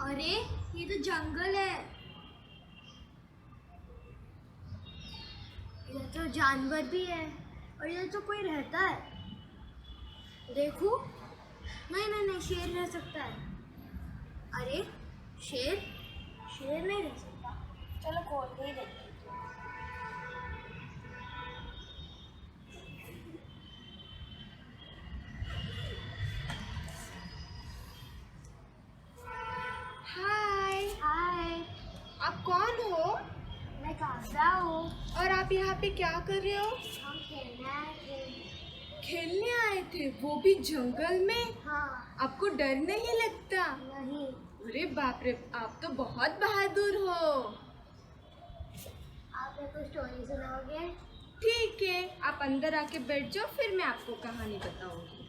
अरे ये तो जंगल है। इधर तो जानवर भी है और इधर तो कोई रहता है। देखो, नहीं नहीं नहीं, शेर रह सकता है। अरे शेर शेर नहीं रह सकता। चलो खोल के ही देखते हैं। हाय, हाय, आप कौन हो मैं काव्या हूँ। और आप यहाँ पे क्या कर रहे हो? हम खेलने आए थे। खेलने आए थे, वो भी जंगल में? हाँ। आपको डर नहीं लगता? नहीं। अरे बाप रे, आप तो बहुत बहादुर हो। आप मेरे को स्टोरी सुनाओगे? ठीक है, आप अंदर आके बैठ जाओ, फिर मैं आपको कहानी बताऊंगी।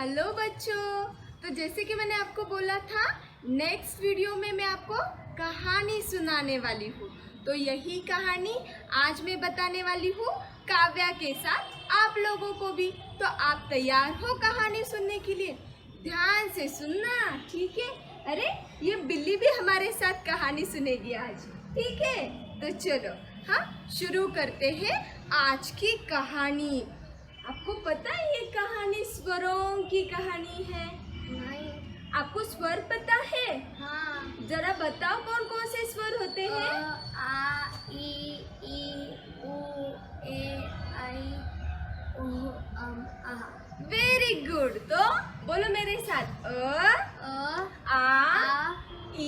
हेलो बच्चों, तो जैसे कि मैंने आपको बोला था, नेक्स्ट वीडियो में मैं आपको कहानी सुनाने वाली हूँ। तो यही कहानी आज मैं बताने वाली हूँ काव्या के साथ आप लोगों को भी। तो आप तैयार हो कहानी सुनने के लिए? ध्यान से सुनना, ठीक है? अरे ये बिल्ली भी हमारे साथ कहानी सुनेगी आज, ठीक है? तो चलो हम शुरू करते हैं आज की कहानी। आपको पता है ये कहानी स्वरों की कहानी है? नहीं। आपको स्वर पता है? हाँ। जरा बताओ कौन कौन से स्वर होते हैं? आ, ई, उ, ए, आई, ओ, आ। Very good. तो बोलो मेरे साथ, आ, ई,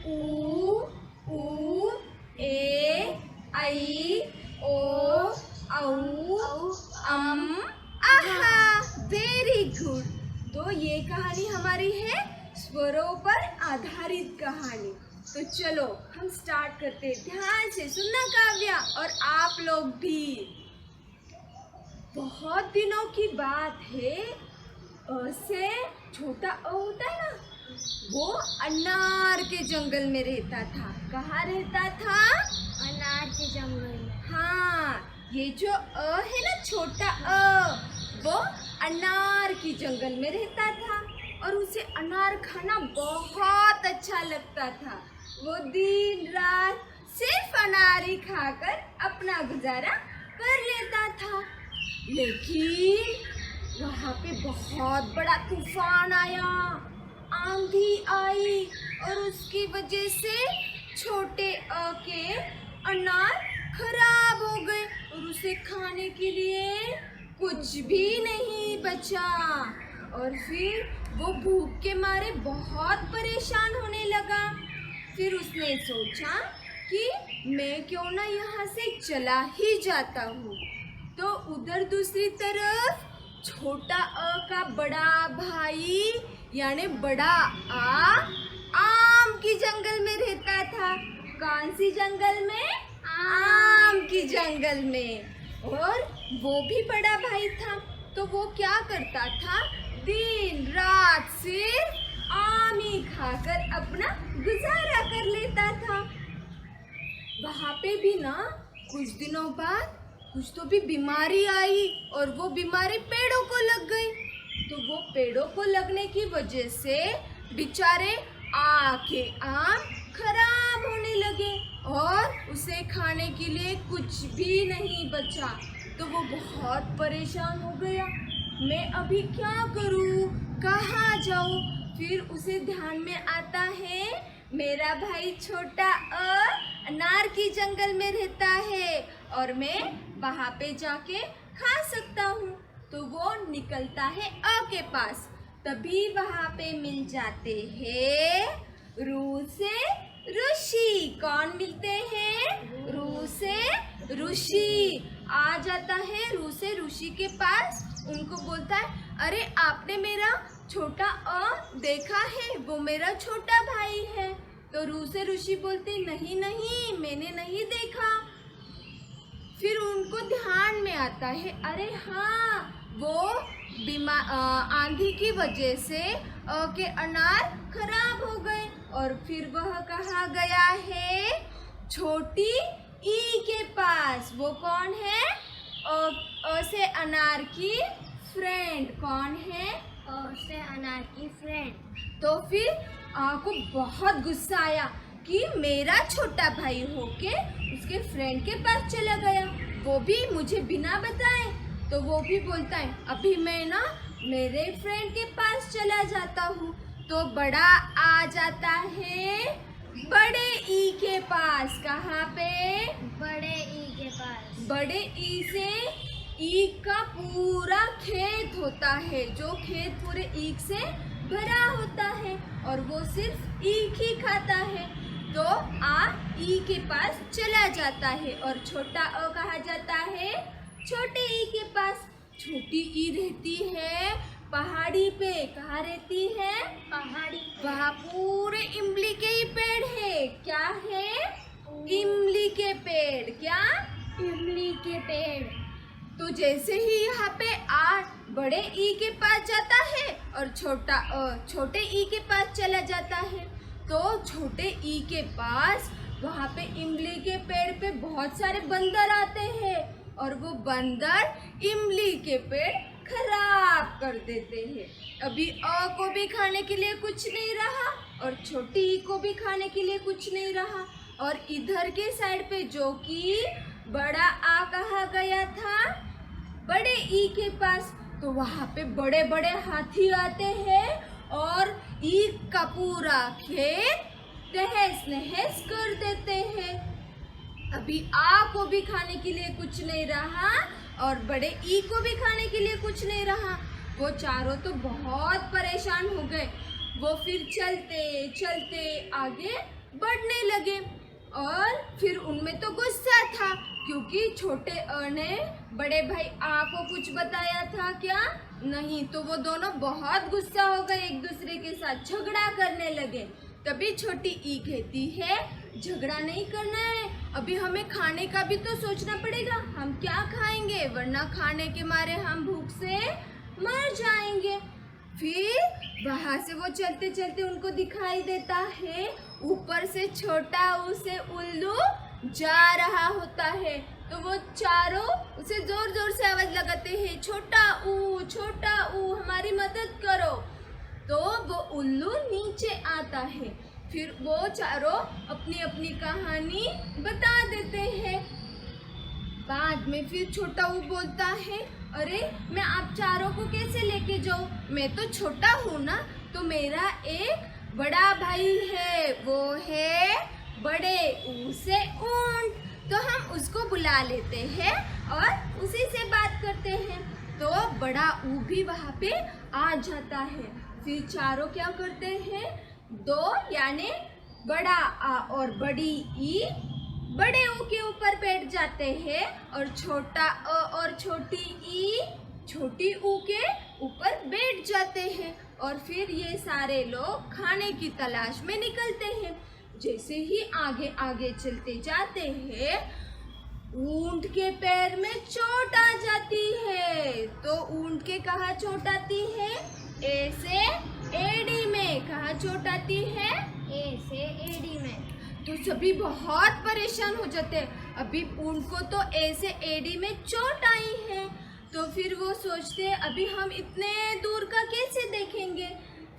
उ, ए, आई, ओ, औ, आहा। Very good. तो ये कहानी हमारी है स्वरों पर आधारित कहानी। तो चलो हम स्टार्ट करते हैं। ध्यान से सुनना काव्या, और आप लोग भी। बहुत दिनों की बात है, अ से छोटा अ होता है ना, वो अनार के जंगल में रहता था। कहाँ रहता था? अनार के जंगल में। हाँ, ये जो अ है ना, छोटा अ, वो अनार की जंगल में रहता था और उसे अनार खाना बहुत अच्छा लगता था। वो दिन रात सिर्फ अनार ही खाकर अपना गुजारा कर लेता था। लेकिन वहाँ पे बहुत बड़ा तूफान आया, आंधी आई और उसकी वजह से छोटे अ के अनार खराब हो गए और उसे खाने के लिए कुछ भी नहीं बचा। और फिर वो भूख के मारे बहुत परेशान होने लगा। फिर उसने सोचा कि मैं क्यों ना यहाँ से चला ही जाता हूँ। तो उधर दूसरी तरफ छोटा अ का बड़ा भाई यानी बड़ा आ, आम की जंगल में रहता था। कौन सी जंगल में? आम की जंगल में। और वो भी बड़ा भाई था, तो वो क्या करता था? दिन रात सिर्फ आम ही खाकर अपना गुजारा कर लेता था। वहाँ पे भी ना कुछ दिनों बाद कुछ तो भी बीमारी आई और वो बीमारी पेड़ों को लग गई। तो वो पेड़ों को लगने की वजह से बेचारे आके आम खराब होने लगे और उसे खाने के लिए कुछ भी नहीं बचा। तो वो बहुत परेशान हो गया, मैं अभी क्या करूं, कहाँ जाऊं? फिर उसे ध्यान में आता है, मेरा भाई छोटा अनार की जंगल में रहता है और मैं वहाँ पे जाके खा सकता हूँ। तो वो निकलता है अ के पास। तभी वहाँ पे मिल जाते हैं रू से ऋषि। कौन मिलते हैं? रू से ऋषि। आ जाता है रू से ऋषि के पास, उनको बोलता है, अरे आपने मेरा छोटा अ देखा है? वो मेरा छोटा भाई है। तो रू से ऋषि बोलते, नहीं नहीं, मैंने नहीं देखा। फिर उनको ध्यान में आता है, अरे हाँ, वो आंधी की वजह से के अनार खराब हो गए। और फिर वह कहाँ गया है? छोटी ई के पास। वो कौन है? अ से अनार की फ्रेंड। कौन है? अ से अनार की फ्रेंड। तो फिर को बहुत गुस्सा आया कि मेरा छोटा भाई होके उसके फ्रेंड के पास चला गया, वो भी मुझे बिना बताए। तो वो भी बोलता है अभी मैं ना मेरे फ्रेंड के पास चला जाता हूँ। तो बड़ा आ जाता है बड़े ई के पास। कहाँ पे? बड़े ई के पास। बड़े ई से ईख का पूरा खेत होता है, जो खेत पूरे ईख से भरा होता है और वो सिर्फ ईख ही खाता है। तो आ ई के पास चला जाता है और छोटा अ कहा जाता है छोटे ई के पास। छोटी ई रहती है पहाड़ी पे। कहाँ रहती है? पहाड़ी पे। वहाँ पूरे इमली के ही पेड़ है। क्या है? इमली के पेड़। क्या? इमली के पेड़। तो जैसे ही यहाँ पे आ बड़े ई के पास जाता है और छोटा अ छोटे ई के पास चला जाता है, तो छोटे ई के पास वहाँ पे इमली के पेड़ पे बहुत सारे बंदर आते हैं और वो बंदर इमली के पेड़ खराब कर देते हैं। अभी अ को भी खाने के लिए कुछ नहीं रहा और छोटी ई को भी खाने के लिए कुछ नहीं रहा। और इधर के साइड पे जो कि बड़ा आ कहा गया था बड़े ई के पास, तो वहाँ पे बड़े बड़े हाथी आते हैं और ईख का पूरा खेत तहस नहस कर देते हैं। अभी आ को भी खाने के लिए कुछ नहीं रहा और बड़े ई को भी खाने के लिए कुछ नहीं रहा। वो चारों तो बहुत परेशान हो गए। वो फिर चलते चलते आगे बढ़ने लगे और फिर उनमें तो गुस्सा था क्योंकि छोटे अ ने बड़े भाई आ को कुछ बताया था। क्या? नहीं। तो वो दोनों बहुत गुस्सा हो गए, एक दूसरे के साथ झगड़ा करने लगे। तभी छोटी ई कहती है झगड़ा नहीं करना है, अभी हमें खाने का भी तो सोचना पड़ेगा। हम क्या खाएंगे, वरना खाने के मारे हम भूख से मर जाएंगे। फिर वहां से वो चलते चलते उनको दिखाई देता है ऊपर से छोटा उसे उल्लू जा रहा होता है। तो वो चारों उसे जोर जोर से आवाज लगाते हैं छोटा ऊ हमारी मदद करो। तो वो उल्लू नीचे आता है। फिर वो चारों अपनी अपनी कहानी बता देते हैं। बाद में फिर छोटा ऊ बोलता है अरे मैं आप चारों को कैसे लेके जाऊं, मैं तो छोटा हूँ ना। तो मेरा एक बड़ा भाई है, वो है बड़े ऊ से ऊंट। तो हम उसको बुला लेते हैं और उसी से बात करते हैं। तो बड़ा ऊ भी वहाँ पे आ जाता है। फिर चारों क्या करते हैं, दो यानी बड़ा आ और बड़ी ई बड़े ऊ के ऊपर बैठ जाते हैं और छोटा अ और छोटी ई छोटी ऊ के ऊपर बैठ जाते हैं। और फिर ये सारे लोग खाने की तलाश में निकलते हैं। जैसे ही आगे आगे चलते जाते हैं ऊंट के पैर में चोट आ जाती है। तो ऊंट के कहाँ चोट आती है? ए से एड़ी में। कहाँ चोट आती है? ए से एडी में। तो सभी बहुत परेशान हो जाते हैं। अभी ऊंट को तो ए से एडी में चोट आई है। तो फिर वो सोचते हैं अभी हम इतने दूर का कैसे देखेंगे।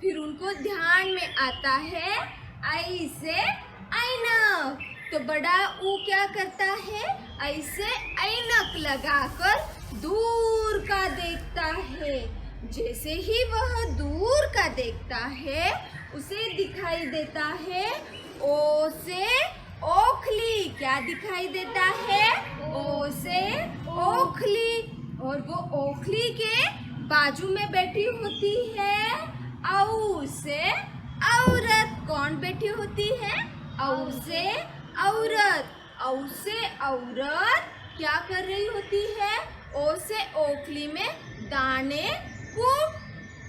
फिर उनको ध्यान में आता है आई से ऐनक। तो बड़ा ऊ क्या करता है, ऐसे ऐनक लगाकर दूर का देखता है। जैसे ही वह दूर का देखता है उसे दिखाई देता है ओ से ओखली। क्या दिखाई देता है? ओ से ओखली। और वो ओखली के बाजू में बैठी होती है औ से औरत। कौन बैठी होती है? औ से औरत। औ से औरत क्या कर रही होती है? ओ से ओखली में दाने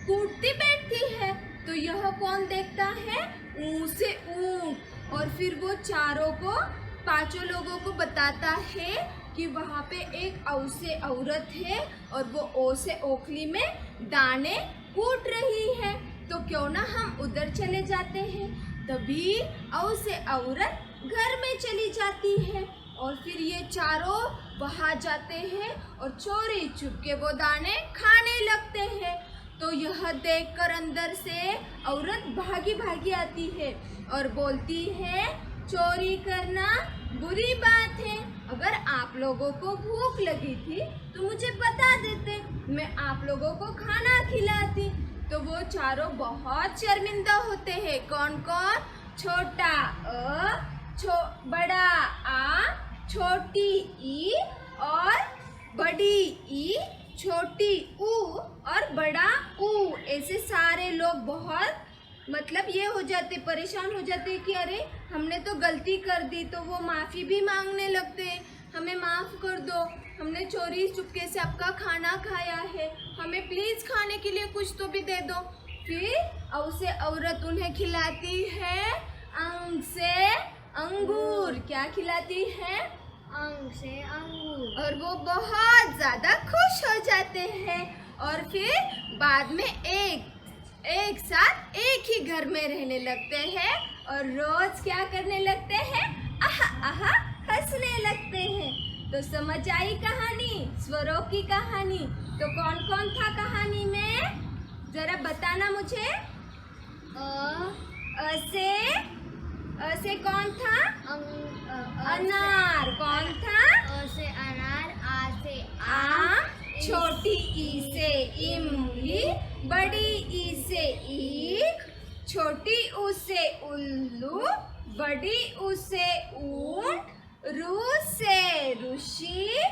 कूटती बैठती है। तो यह कौन देखता है? ऊ से ऊंट। और फिर वो चारों को पांचों लोगों को बताता है कि वहाँ पे एक औ से औरत है और वो ओ से ओखली में दाने कूट रही है। तो क्यों ना हम उधर चले जाते हैं। तभी औ से औरत घर में चली जाती है और फिर ये चारों वहां जाते हैं और चोरी चुपके वो दाने खाने लगते हैं। तो यह देखकर अंदर से औरत भागी भागी आती है और बोलती है, चोरी करना बुरी बात है। अगर आप लोगों को भूख लगी थी तो मुझे बता देते, मैं आप लोगों को खाना खिलाती। तो वो चारों बहुत शर्मिंदा होते हैं। कौन कौन? छोटा बड़ा आ, छोटी ई और बड़ी ई, छोटी ऊ और बड़ा ऊ। ऐसे सारे लोग बहुत मतलब ये हो जाते, परेशान हो जाते कि अरे हमने तो गलती कर दी। तो वो माफ़ी भी मांगने लगते हैं, हमें माफ़ कर दो, हमने चोरी चुपके से आपका खाना खाया है, हमें प्लीज़ खाने के लिए कुछ तो भी दे दो। फिर उसे औरत उन्हें खिलाती है अंग से अंगूर। क्या खिलाती है? अंग से अंगूर। और वो बहुत ज़्यादा खुश हो जाते हैं और फिर बाद में एक साथ एक ही घर में रहने लगते हैं और रोज क्या करने लगते हैं? आहा आहा हंसने लगते हैं। तो समझ आई कहानी, स्वरों की कहानी। तो कौन कौन था कहानी में? जरा बताना मुझे। अ से कौन था? अनार। कौन था? अ से अनार, आ से आम, छोटी ई से इमली, बड़ी ई से ईख, छोटी ऊ से उल्लू, बड़ी ऊ से ऊंट, रू से ऋषि।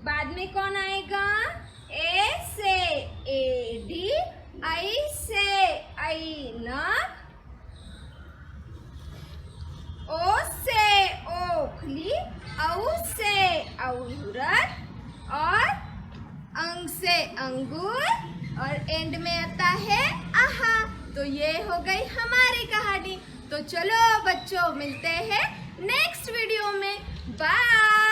बाद में कौन आएगा? ए से एडी, आई से ऐनक, ओ से ओखली, औ से औरत और अंग से अंगूर और एंड में आता है आहा। तो ये हो गई हमारी कहानी। तो चलो बच्चों, मिलते हैं नेक्स्ट वीडियो में। बाय।